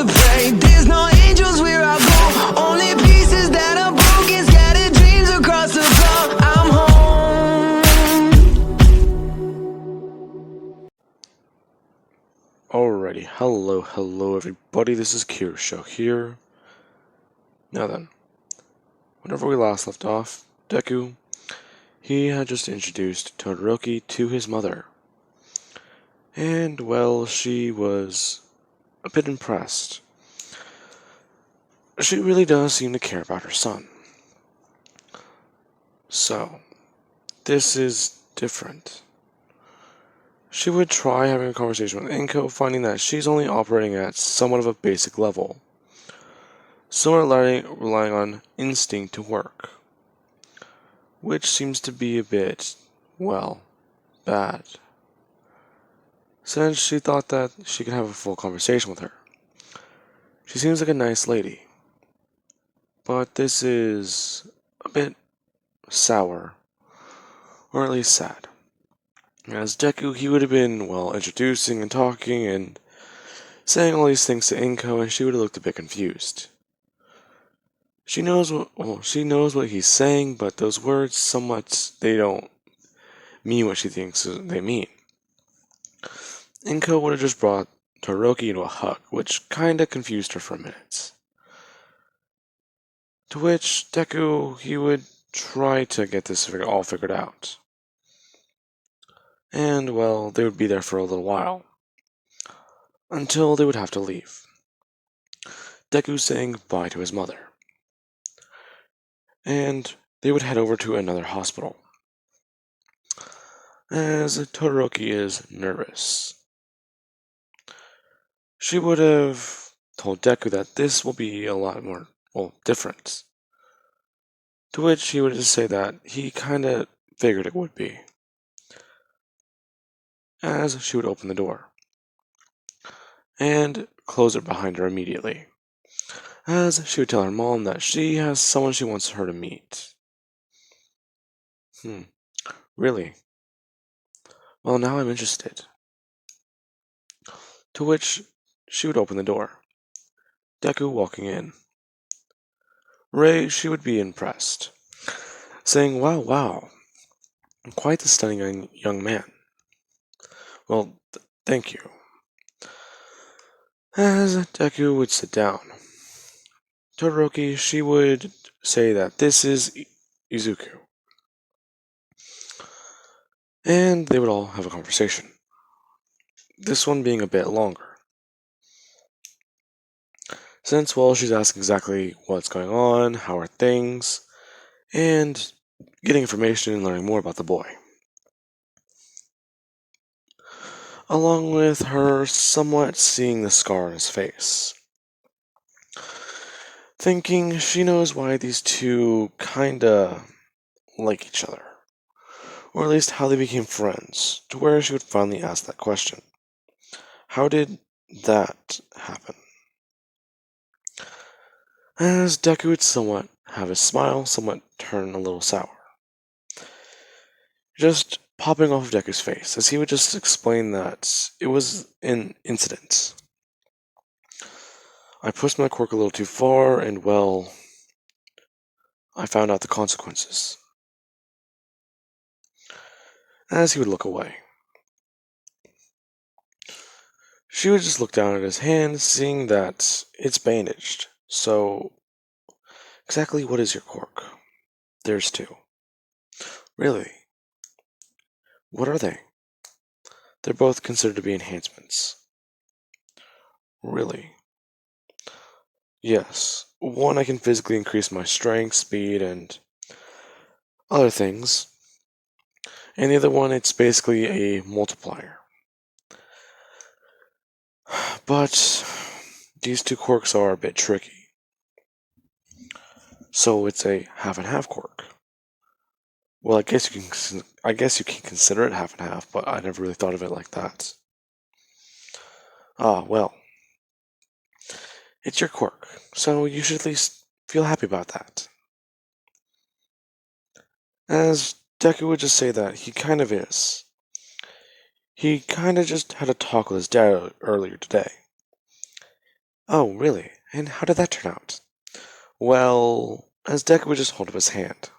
to pray. There's no angels where I go, only pieces that are broken, scattered dreams across the floor. I'm home. Alrighty, hello everybody, this is Quirk Show here. Now then, whenever we last left off, Deku, he had just introduced Todoroki to his mother. And, well, she was a bit impressed. She really does seem to care about her son. So, this is different. She would try having a conversation with Inko, finding that she's only operating at somewhat of a basic level, somewhat relying on instinct to work, which seems to be a bit, well, bad, since she thought that she could have a full conversation with her. She seems like a nice lady, but this is a bit sour, or at least sad. As Deku, he would have been, well, introducing and talking and saying all these things to Inko, and she would have looked a bit confused. She knows what he's saying, but those words somewhat, they don't mean what she thinks they mean. Inko would have just brought Todoroki into a hug, which kinda confused her for a minute. To which Deku, he would try to get this all figured out. And, well, they would be there for a little while, until they would have to leave. Deku saying goodbye to his mother. And they would head over to another hospital, as Todoroki is nervous. She would have told Deku that this will be a lot more, well, different. To which he would just say that he kinda figured it would be, as she would open the door and close it behind her immediately, as she would tell her mom that she has someone she wants her to meet. Really? Well, now I'm interested. To which she would open the door, Deku walking in. Ray, she would be impressed, saying, wow, quite the stunning young man. Well, thank you. As Deku would sit down, Todoroki, she would say that this is Izuku. And they would all have a conversation. This one being a bit longer, since, well, she's asking exactly what's going on, how are things, and getting information and learning more about the boy. Along with her somewhat seeing the scar on his face. Thinking she knows why these two kinda like each other. Or at least how they became friends, to where she would finally ask that question. How did that happen? As Deku would somewhat have his smile somewhat turn a little sour. Just popping off of Deku's face, as he would just explain that it was an incident. I pushed my quirk a little too far, and, well, I found out the consequences. As he would look away. She would just look down at his hand, seeing that it's bandaged. So, exactly what is your quirk? There's two. Really? What are they? They're both considered to be enhancements. Really? Yes. One, I can physically increase my strength, speed, and other things. And the other one, it's basically a multiplier. But these two quirks are a bit tricky. So it's a half and half quirk. Well, I guess you can consider it half and half, but I never really thought of it like that. Ah, well. It's your quirk, so you should at least feel happy about that. As Deku would just say that he kind of is. He kind of just had a talk with his dad earlier today. Oh, really? And how did that turn out? Well, as Deku would just hold up his hand,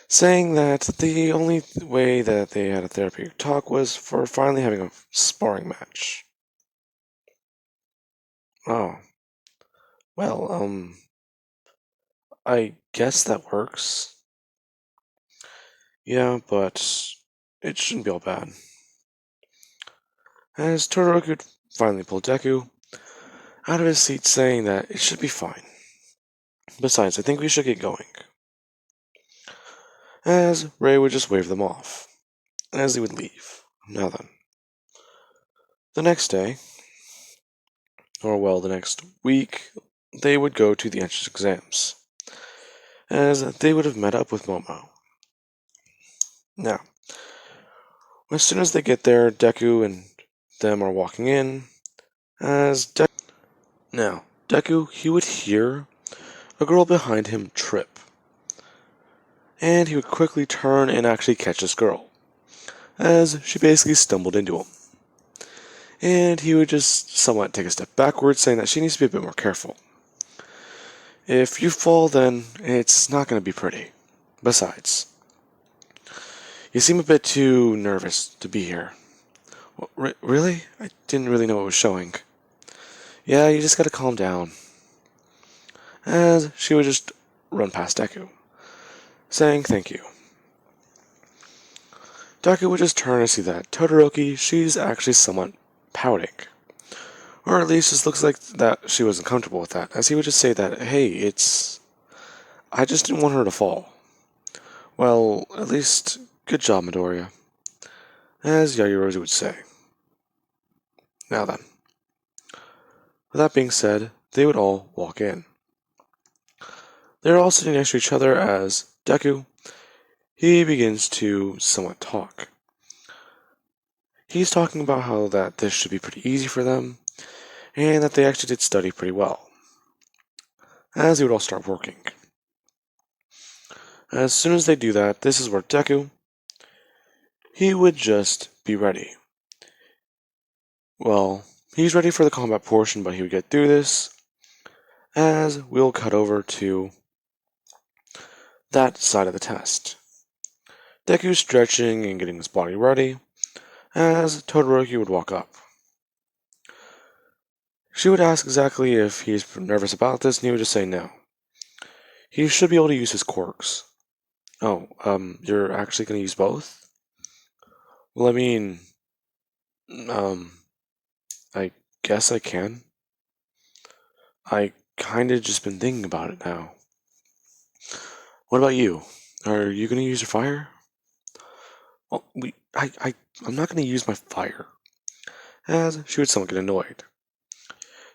saying that the only way that they had a therapeutic talk was for finally having a sparring match. Oh, well, I guess that works. Yeah, but it shouldn't be all bad. As Todoroki would finally pull Deku out of his seat, saying that it should be fine. Besides, I think we should get going. As Ray would just wave them off, as he would leave. Now then, the next day, or well, the next week, they would go to the entrance exams, as they would have met up with Momo. Now, as soon as they get there, Deku and them are walking in, as Deku, he would hear a girl behind him trip, and he would quickly turn and actually catch this girl, as she basically stumbled into him. And he would just somewhat take a step backwards, saying that she needs to be a bit more careful. If you fall, then it's not going to be pretty. Besides, you seem a bit too nervous to be here. Really? I didn't really know what was showing. Yeah, you just gotta calm down. As she would just run past Deku, saying thank you. Deku would just turn and see that Todoroki, she's actually somewhat pouting. Or at least it looks like that she wasn't comfortable with that, as he would just say that, hey, I just didn't want her to fall. Well, at least, good job, Midoriya. As Yaoyorozu would say. Now then. With that being said, they would all walk in. They're all sitting next to each other as Deku, he begins to somewhat talk. He's talking about how that this should be pretty easy for them, and that they actually did study pretty well. As they would all start working. As soon as they do that, this is where Deku, he would just be ready. Well, he's ready for the combat portion, but he would get through this, as we'll cut over to that side of the test. Deku's stretching and getting his body ready, as Todoroki would walk up. She would ask exactly if he's nervous about this, and he would just say no. He should be able to use his quirks. Oh, you're actually going to use both? Well, I mean, I guess I can. I kinda just been thinking about it now. What about you? Are you going to use your fire? Well, I'm not going to use my fire. As she would somewhat get annoyed.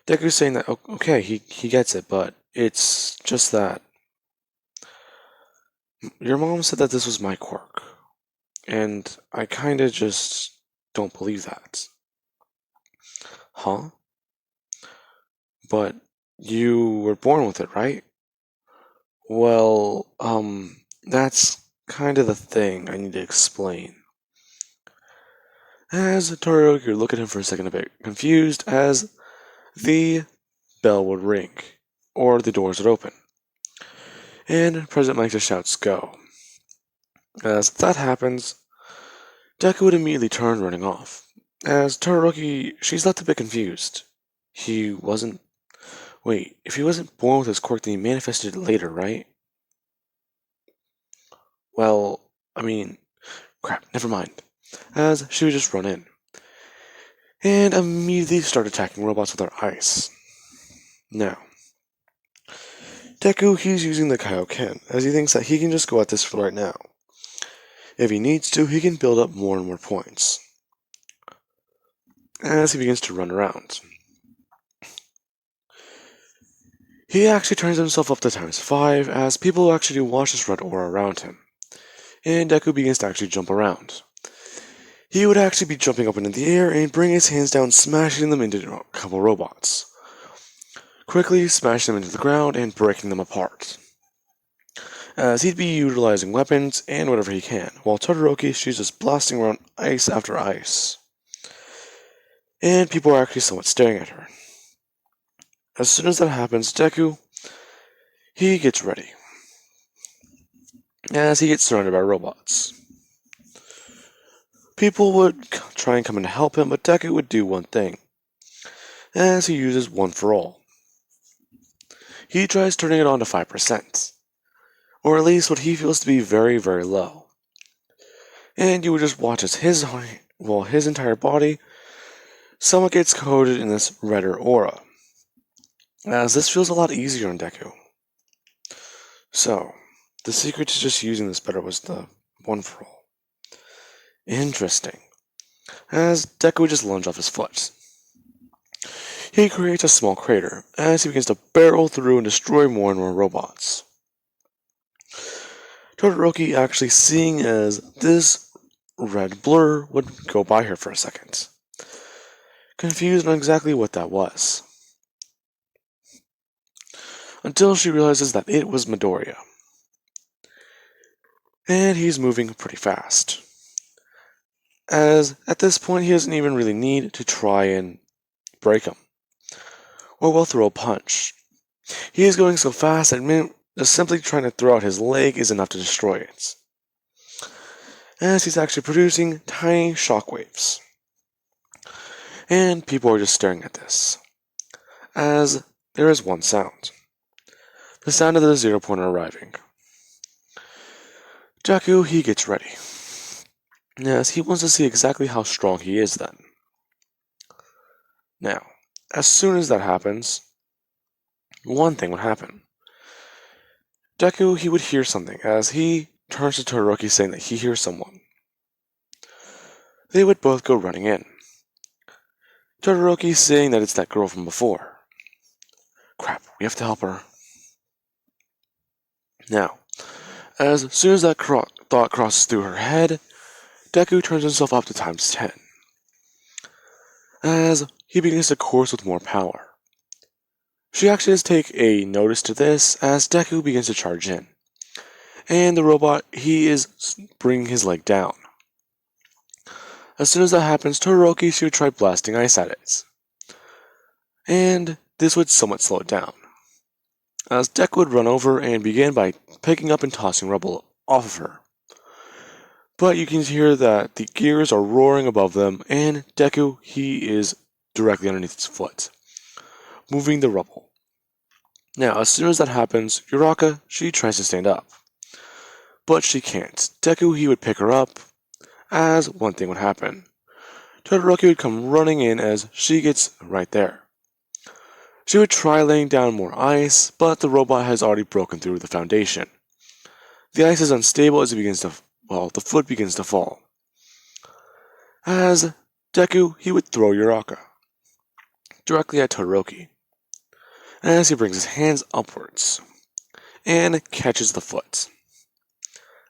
Deku's saying that, okay, he gets it, but it's just that. Your mom said that this was my quirk, and I kinda just don't believe that. Huh? But you were born with it, right? Well, that's kind of the thing I need to explain. As Todoroki would look at him for a second a bit confused, as the bell would ring, or the doors would open, and President Mike's shouts go. As that happens, Deku would immediately turn running off, as Todoroki, she's left a bit confused. He wasn't... Wait, if he wasn't born with his quirk, then he manifested it later, right? Well, I mean... Crap, never mind. As she would just run in, and immediately start attacking robots with her ice. Now, Deku, he's using the Kaioken, as he thinks that he can just go at this right now. If he needs to, he can build up more and more points. As he begins to run around, he actually turns himself up to ×5, as people actually do watch this red aura around him. And Deku begins to actually jump around. He would actually be jumping up into the air and bring his hands down, smashing them into a couple robots. Quickly smashing them into the ground and breaking them apart. As he'd be utilizing weapons and whatever he can, while Todoroki, she's just blasting around ice after ice. And people are actually somewhat staring at her. As soon as that happens, Deku, he gets ready, as he gets surrounded by robots. People would try and come in to help him, but Deku would do one thing, as he uses One for All. He tries turning it on to 5%, or at least what he feels to be very, very low. And you would just watch as his entire body somewhat gets coated in this redder aura, as this feels a lot easier on Deku. So, the secret to just using this better was the One for All. Interesting, as Deku would just lunge off his foot. He creates a small crater, as he begins to barrel through and destroy more and more robots. Todoroki actually seeing as this red blur would go by her for a second, confused on exactly what that was, until she realizes that it was Midoriya. And he's moving pretty fast, as at this point he doesn't even really need to try and break him, or will throw a punch. He is going so fast that just simply trying to throw out his leg is enough to destroy it, as he's actually producing tiny shockwaves. And people are just staring at this, as there is one sound. The sound of the 0 pointer arriving. Deku, he gets ready, as he wants to see exactly how strong he is then. Now, as soon as that happens, one thing would happen. Deku, he would hear something, as he turns to Todoroki saying that he hears someone. They would both go running in. Todoroki saying that it's that girl from before. Crap, we have to help her. Now, as soon as that thought crosses through her head, Deku turns himself up to times 10, as he begins to course with more power. She actually does take a notice to this, as Deku begins to charge in, and the robot, he is bringing his leg down. As soon as that happens, Todoroki, she would try blasting ice at it, and this would somewhat slow it down, as Deku would run over and begin by picking up and tossing rubble off of her. But you can hear that the gears are roaring above them, and Deku, he is directly underneath his foot, moving the rubble. Now, as soon as that happens, Uraraka, she tries to stand up, but she can't. Deku, he would pick her up, as one thing would happen. Todoroki would come running in as she gets right there. She would try laying down more ice, but the robot has already broken through the foundation. The ice is unstable as the foot begins to fall. As Deku, he would throw Uraraka directly at Todoroki, as he brings his hands upwards and catches the foot,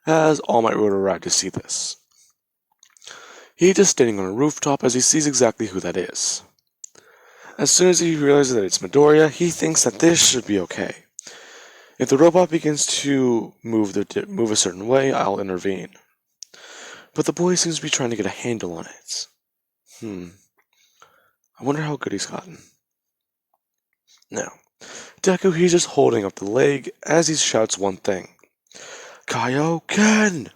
as All Might would arrive to see this. He's just standing on a rooftop as he sees exactly who that is. As soon as he realizes that it's Midoriya, he thinks that this should be okay. If the robot begins to move a certain way, I'll intervene. But the boy seems to be trying to get a handle on it. I wonder how good he's gotten. Now, Deku, he's just holding up the leg as he shouts one thing. Kaioken!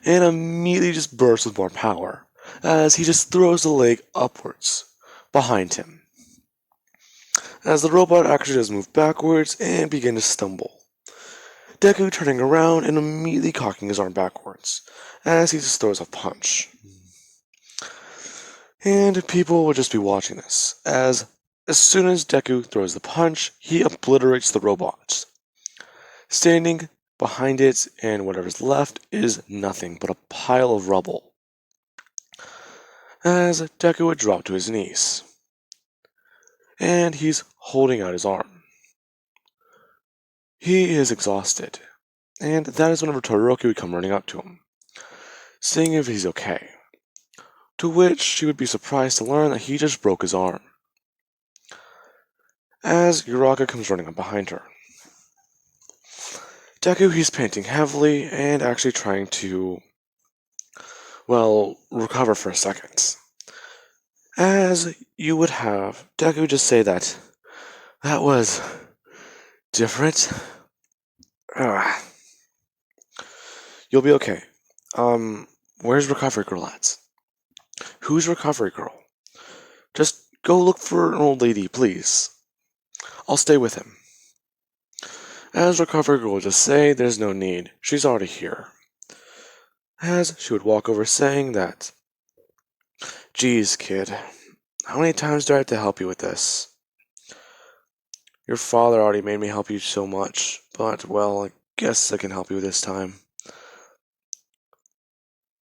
And immediately just bursts with more power, as he just throws the leg upwards, behind him. As the robot actually does move backwards and begin to stumble. Deku turning around and immediately cocking his arm backwards, as he just throws a punch. And people will just be watching this, as soon as Deku throws the punch, he obliterates the robot. Standing behind it, and whatever's left is nothing but a pile of rubble. As Deku would drop to his knees, and he's holding out his arm. He is exhausted, and that is whenever Todoroki would come running up to him, seeing if he's okay. To which she would be surprised to learn that he just broke his arm, as Uraraka comes running up behind her. Deku, he's panting heavily and actually trying to, recover for a second. As you would have Deku just say that, That was different. Ugh. You'll be okay. Where's Recovery Girl at? Who's Recovery Girl? Just go look for an old lady, please. I'll stay with him. As Recovery Girl would just say, there's no need. She's already here. As she would walk over saying that, geez, kid, how many times do I have to help you with this? Your father already made me help you so much, but, well, I guess I can help you this time.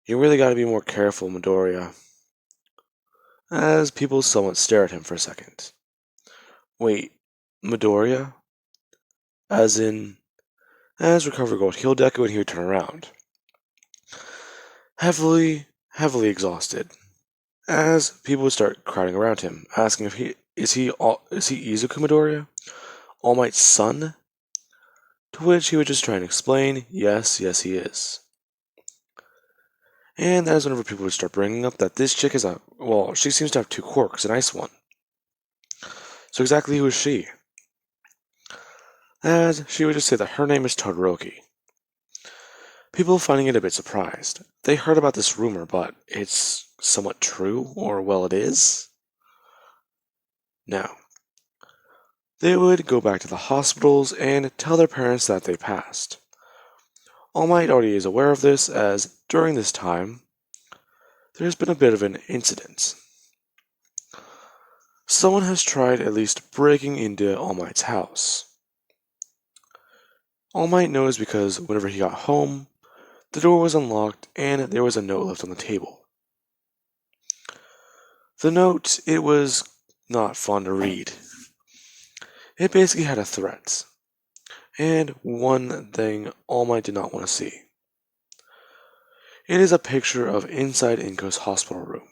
You really gotta be more careful, Midoriya. As people somewhat stare at him for a second. Wait, Midoriya? As in, as Recovery Gold heal Deku and he would turn around. Heavily exhausted. As people would start crowding around him, asking if is he Izuku Midoriya? All Might's son? To which he would just try and explain, yes, he is. And that is whenever people would start bringing up that this chick is she seems to have two quirks, a nice one. So exactly who is she? As she would just say that her name is Todoroki. People finding it a bit surprised. They heard about this rumor, but it's somewhat true, or well, it is. Now, they would go back to the hospitals and tell their parents that they passed. All Might already is aware of this, as during this time, there's been a bit of an incident. Someone has tried at least breaking into All Might's house. All Might knows because whenever he got home, the door was unlocked and there was a note left on the table. The note, it was not fun to read. It basically had a threat, and one thing All Might did not want to see. It is a picture of inside Inko's hospital room.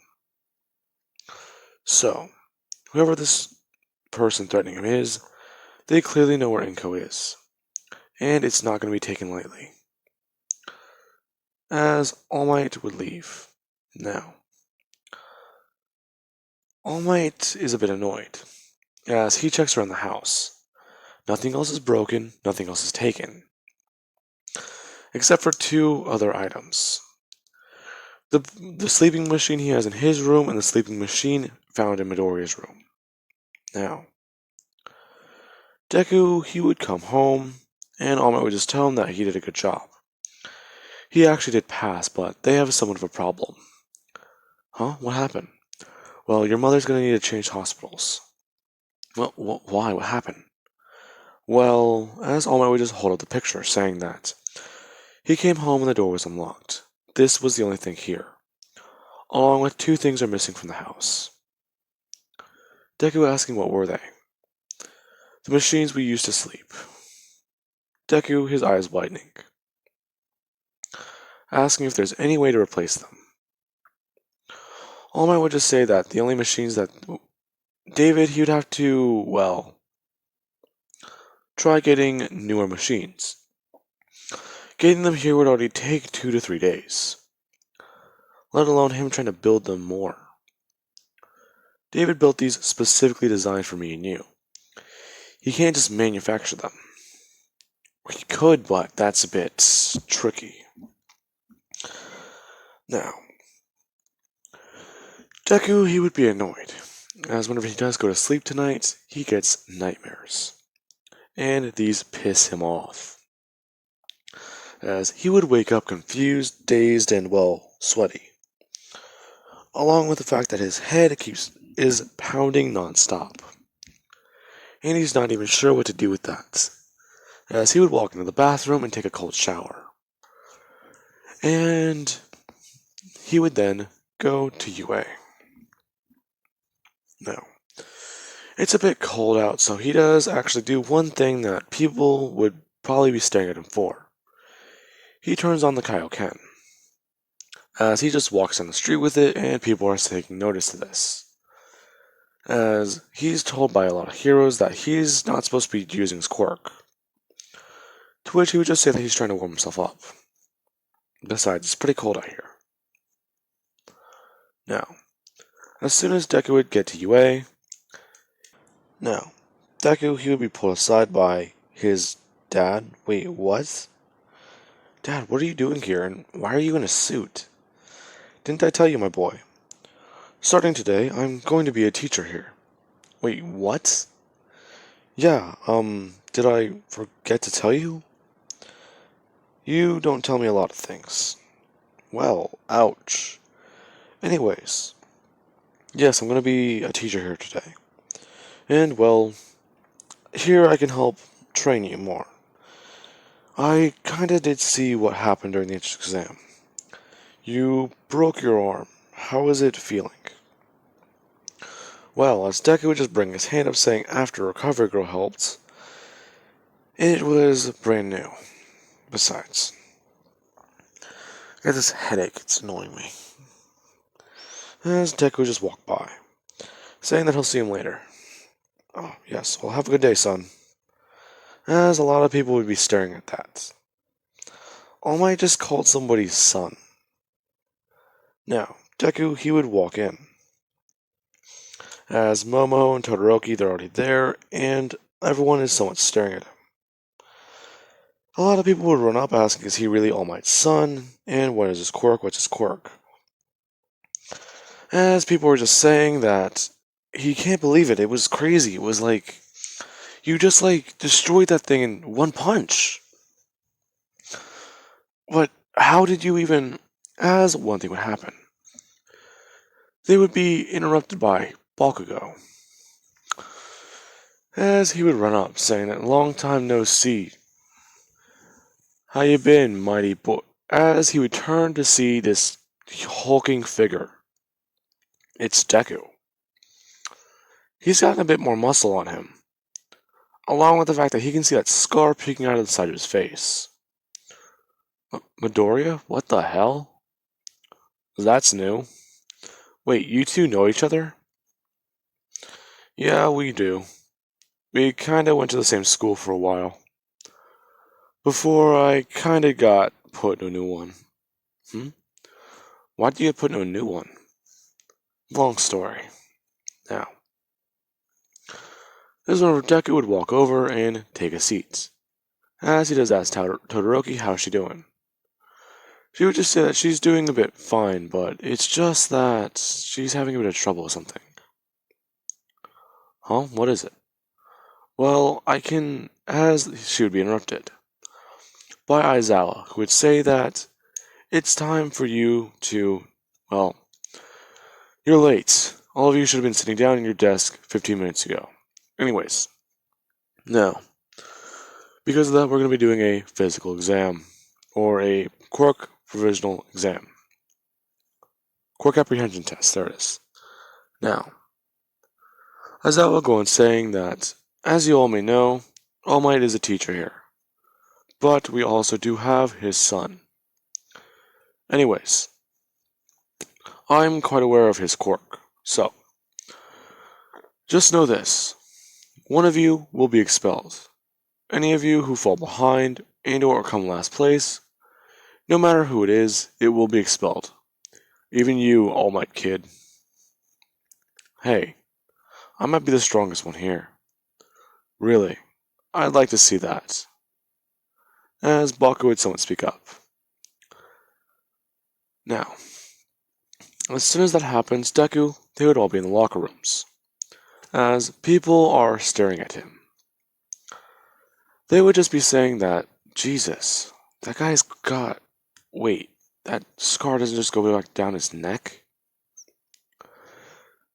So, whoever this person threatening him is, they clearly know where Inko is, and it's not going to be taken lightly. As All Might would leave. Now, All Might is a bit annoyed, as he checks around the house. Nothing else is broken, nothing else is taken. Except for two other items. The sleeping machine he has in his room and the sleeping machine found in Midoriya's room. Now, Deku, he would come home, and All Might would just tell him that he did a good job. He actually did pass, but they have somewhat of a problem. Huh? What happened? Well, your mother's gonna need to change hospitals. Well, why? What happened? Well, as All Might would just hold up the picture, saying that he came home and the door was unlocked. This was the only thing here, along with two things are missing from the house. Deku asking what were they? The machines we used to sleep. Deku, his eyes widening, asking if there's any way to replace them. All Might would just say that the only machines that David, he would have to, try getting newer machines. Getting them here would already take 2 to 3 days, let alone him trying to build them more. David built these specifically designed for me and you. He can't just manufacture them. Or he could, but that's a bit tricky. Now, Deku, he would be annoyed, as whenever he does go to sleep tonight, he gets nightmares. And these piss him off, as he would wake up confused, dazed, and, sweaty. Along with the fact that his head is pounding non-stop. And he's not even sure what to do with that, as he would walk into the bathroom and take a cold shower. And he would then go to UA. Now, it's a bit cold out, so he does actually do one thing that people would probably be staring at him for. He turns on the Kaioken, as he just walks down the street with it, and people are taking notice to this. As he's told by a lot of heroes that he's not supposed to be using his quirk. To which he would just say that he's trying to warm himself up. Besides, it's pretty cold out here. Now, as soon as Deku would get to UA, Deku, he would be pulled aside by his dad. Wait, what? Dad, what are you doing here, and why are you in a suit? Didn't I tell you, my boy? Starting today, I'm going to be a teacher here. Wait, what? Yeah, did I forget to tell you? You don't tell me a lot of things. Well, ouch. Anyways, yes, I'm going to be a teacher here today. And, well, here I can help train you more. I kinda did see what happened during the exam. You broke your arm. How is it feeling? Well, as Deku would just bring his hand up saying after recovery girl helped, it was brand new. Besides, I got this headache, it's annoying me. As Deku just walked by, saying that he'll see him later. Oh, yes, well, have a good day, son. As a lot of people would be staring at that. All Might just called somebody son. Now, Deku, he would walk in. As Momo and Todoroki, they're already there, and everyone is somewhat staring at him. A lot of people would run up asking, is he really All Might's son? And what is his quirk? What's his quirk? As people were just saying that he can't believe it. It was crazy. It was like, you just destroyed that thing in one punch. But how did you even, as one thing would happen, they would be interrupted by Bakugo. As he would run up, saying that long time no see. How you been, mighty boy? As he would turn to see this hulking figure. It's Deku. He's gotten a bit more muscle on him, along with the fact that he can see that scar peeking out of the side of his face. Midoriya? What the hell? That's new. Wait, you two know each other? Yeah, we do. We kinda went to the same school for a while. Before I kinda got put in a new one. Why did you get put in a new one? Long story. Now, this is where Deku would walk over and take a seat. As he does ask Todoroki, how's she doing? She would just say that she's doing a bit fine, but it's just that she's having a bit of trouble with something. Huh? What is it? Well, as she would be interrupted by Aizawa, who would say that it's time for you to, well, you're late. All of you should have been sitting down in your desk 15 minutes ago. Anyways, now, because of that, we're going to be doing a physical exam, or a Quirk provisional exam. Quirk apprehension test, there it is. Now, Aizawa will go on saying that, as you all may know, All Might is a teacher here. But we also do have his son. Anyways, I'm quite aware of his quirk, so just know this. One of you will be expelled. Any of you who fall behind and or come last place, no matter who it is, it will be expelled. Even you, All Might kid. Hey, I might be the strongest one here. Really, I'd like to see that. As Baku would somewhat speak up. Now, as soon as that happens, Deku, they would all be in the locker rooms. As people are staring at him. They would just be saying that, Jesus, that guy's got... Wait, that scar doesn't just go back down his neck?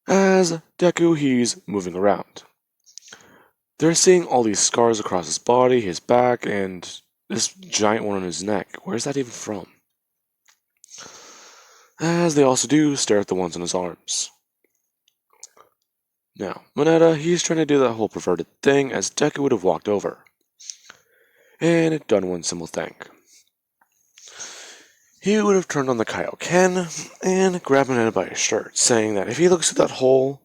As Deku, he's moving around. They're seeing all these scars across his body, his back, and this giant one on his neck. Where's that even from? As they also do stare at the ones on his arms. Now, Moneta, he's trying to do that whole perverted thing as Deku would have walked over. And done one simple thing. He would have turned on the Kaioken and grabbed Moneta by his shirt, saying that if he looks through that hole,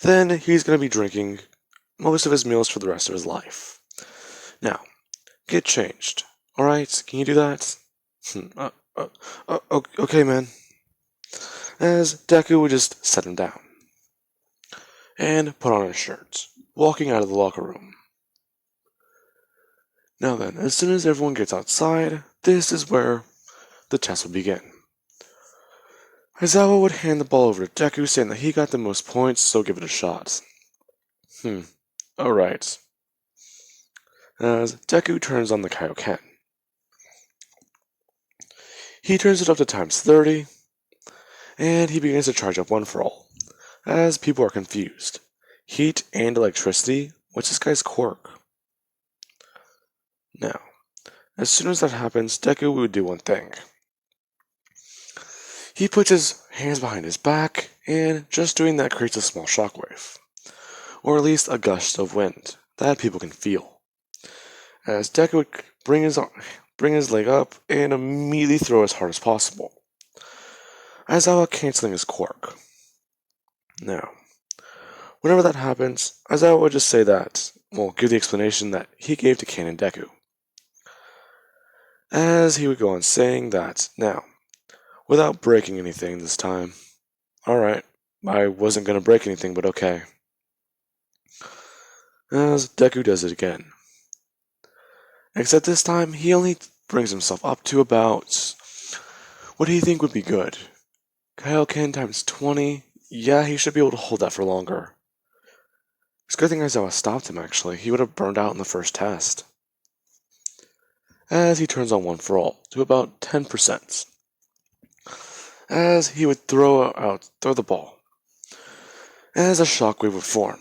then he's going to be drinking most of his meals for the rest of his life. Now, get changed. Alright, can you do that? Okay, man. As Deku would just set him down. And put on his shirt. walking out of the locker room. Now then, as soon as everyone gets outside, this is where the test would begin. Aizawa would hand the ball over to Deku, saying that he got the most points, so give it a shot. Alright. As Deku turns on the Kaioken. He turns it up to times 30, and he begins to charge up One for All, as people are confused. Heat and electricity? What's this guy's quirk? Now, as soon as that happens, Deku would do one thing. He puts his hands behind his back, and just doing that creates a small shockwave, or at least a gust of wind that people can feel. As Deku would bring his leg up and immediately throw as hard as possible, Aizawa canceling his quirk. Now, whenever that happens, Aizawa would just say that, give the explanation that he gave to Canon Deku. As he would go on saying that, now, without breaking anything this time. Alright, I wasn't gonna break anything, but okay. As Deku does it again. Except this time, he only brings himself up to about what do you think would be good? Kaioken times 20? Yeah, he should be able to hold that for longer. It's a good thing Aizawa stopped him, actually. He would have burned out in the first test. As he turns on One for All to about 10%. As he would throw the ball. As a shockwave would form,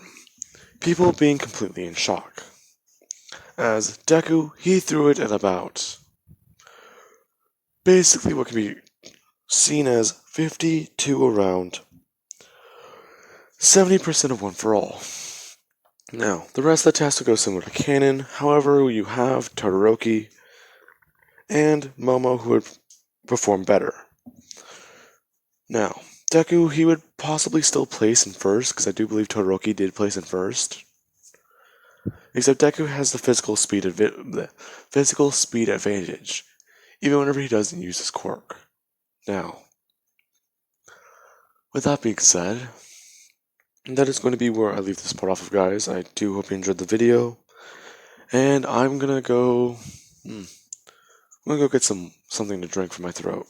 people being completely in shock. As Deku, he threw it at about basically what can be seen as 50 to around 70% of One for All. Now, the rest of the test will go similar to Canon, however, you have Todoroki and Momo who would perform better. Now, Deku, he would possibly still place in first, because I do believe Todoroki did place in first. Except Deku has the physical speed advantage, even whenever he doesn't use his quirk. Now, with that being said, that is going to be where I leave this part off of, guys. I do hope you enjoyed the video, and I'm gonna go get something to drink for my throat.